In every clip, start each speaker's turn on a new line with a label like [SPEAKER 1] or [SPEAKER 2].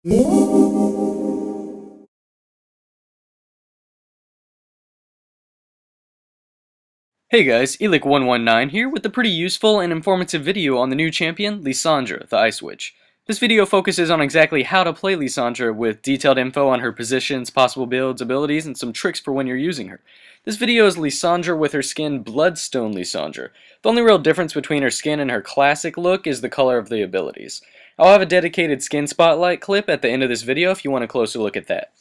[SPEAKER 1] Hey guys, Elic119 here with a pretty useful and informative video on the new champion, Lissandra, the Ice Witch. This video focuses on exactly how to play Lissandra with detailed info on her positions, possible builds, abilities, and some tricks for when you're using her. This video is Lissandra with her skin Bloodstone Lissandra. The only real difference between her skin and her classic look is the color of the abilities. I'll have a dedicated skin spotlight clip at the end of this video if you want a closer look at that.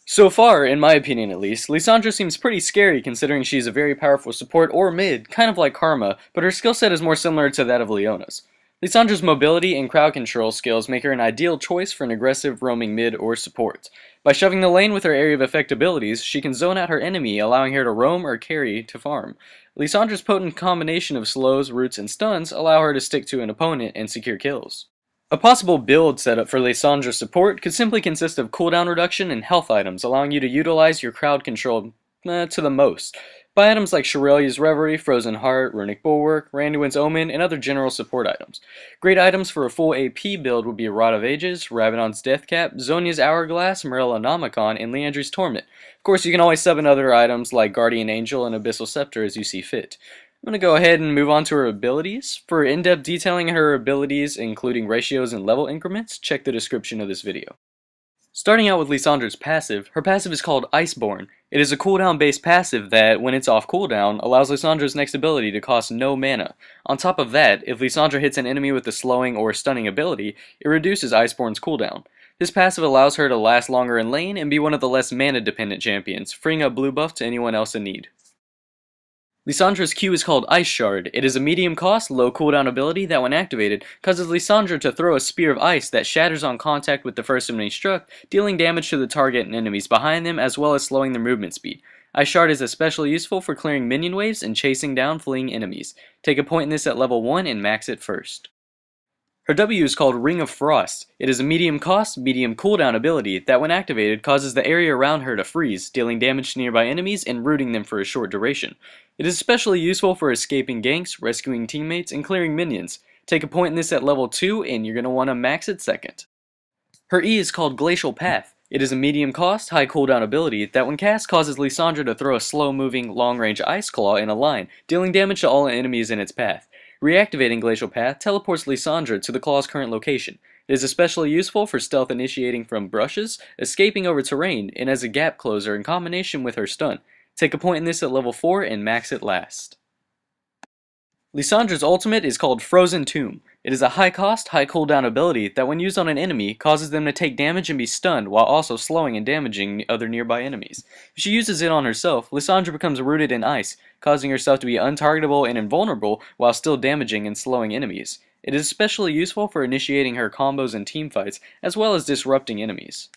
[SPEAKER 1] So far, in my opinion at least, Lissandra seems pretty scary considering she's a very powerful support or mid, kind of like Karma, but her skill set is more similar to that of Leona's. Lissandra's mobility and crowd control skills make her an ideal choice for an aggressive roaming mid or support. By shoving the lane with her area of effect abilities, she can zone out her enemy, allowing her to roam or carry to farm. Lissandra's potent combination of slows, roots, and stuns allow her to stick to an opponent and secure kills. A possible build setup for Lissandra's support could simply consist of cooldown reduction and health items, allowing you to utilize your crowd control to the most. Buy items like Shirelia's Reverie, Frozen Heart, Runic Bulwark, Randuin's Omen, and other general support items. Great items for a full AP build would be Rod of Ages, Rabadon's Deathcap, Zonia's Hourglass, Morellonomicon, and Leandri's Torment. Of course, you can always sub in other items like Guardian Angel and Abyssal Scepter as you see fit. I'm going to go ahead and move on to her abilities. For in-depth detailing her abilities, including ratios and level increments, check the description of this video. Starting out with Lissandra's passive, her passive is called Iceborn. It is a cooldown based passive that, when it's off cooldown, allows Lissandra's next ability to cost no mana. On top of that, if Lissandra hits an enemy with a slowing or stunning ability, it reduces Iceborn's cooldown. This passive allows her to last longer in lane and be one of the less mana dependent champions, freeing up blue buff to anyone else in need. Lissandra's Q is called Ice Shard. It is a medium cost, low cooldown ability that when activated, causes Lissandra to throw a spear of ice that shatters on contact with the first enemy struck, dealing damage to the target and enemies behind them as well as slowing their movement speed. Ice Shard is especially useful for clearing minion waves and chasing down fleeing enemies. Take a point in this at level 1 and max it first. Her W is called Ring of Frost. It is a medium cost, medium cooldown ability that when activated causes the area around her to freeze, dealing damage to nearby enemies and rooting them for a short duration. It is especially useful for escaping ganks, rescuing teammates, and clearing minions. Take a point in this at level 2 and you're going to want to max it second. Her E is called Glacial Path. It is a medium cost, high cooldown ability that when cast causes Lissandra to throw a slow moving, long range Ice Claw in a line, dealing damage to all enemies in its path. Reactivating Glacial Path teleports Lissandra to the claw's current location. It is especially useful for stealth initiating from brushes, escaping over terrain, and as a gap closer in combination with her stun. Take a point in this at level 4 and max it last. Lissandra's ultimate is called Frozen Tomb. It is a high cost, high cooldown ability that when used on an enemy causes them to take damage and be stunned while also slowing and damaging other nearby enemies. If she uses it on herself, Lissandra becomes rooted in ice, causing herself to be untargetable and invulnerable while still damaging and slowing enemies. It is especially useful for initiating her combos and teamfights as well as disrupting enemies.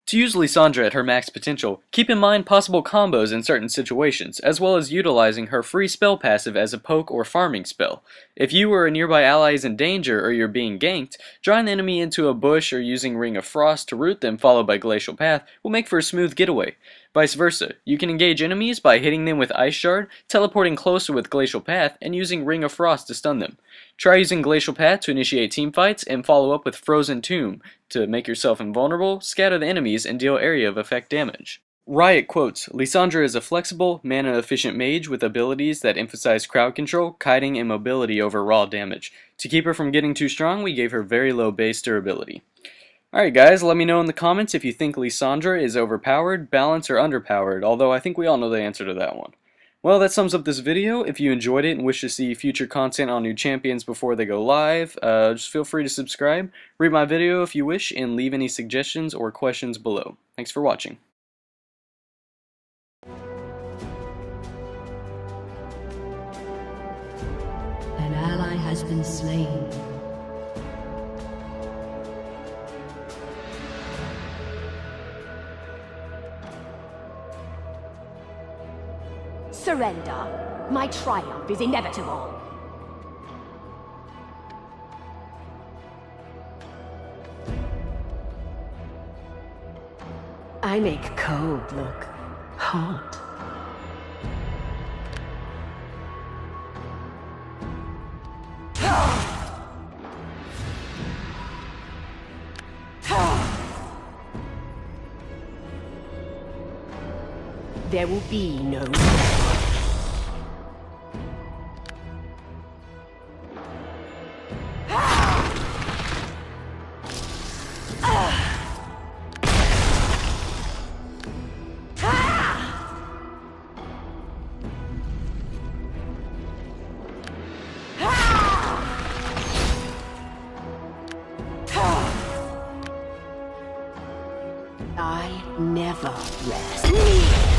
[SPEAKER 1] To use Lissandra at her max potential, keep in mind possible combos in certain situations, as well as utilizing her free spell passive as a poke or farming spell. If you or a nearby ally is in danger or you're being ganked, drawing the enemy into a bush or using Ring of Frost to root them followed by Glacial Path will make for a smooth getaway. Vice versa, you can engage enemies by hitting them with Ice Shard, teleporting closer with Glacial Path, and using Ring of Frost to stun them. Try using Glacial Path to initiate teamfights and follow up with Frozen Tomb to make yourself invulnerable, scatter the enemies, and deal area of effect damage. Riot quotes, Lissandra is a flexible, mana-efficient mage with abilities that emphasize crowd control, kiting, and mobility over raw damage. To keep her from getting too strong, we gave her very low base durability. Alright guys, let me know in the comments if you think Lissandra is overpowered, balanced, or underpowered, although I think we all know the answer to that one. Well, that sums up this video. If you enjoyed it and wish to see future content on new champions before they go live, just feel free to subscribe, read my video if you wish, and leave any suggestions or questions below. Thanks for watching.
[SPEAKER 2] An ally has been slain.
[SPEAKER 3] Surrender. My triumph is inevitable. I make cold look hot. There will be no... I never rest.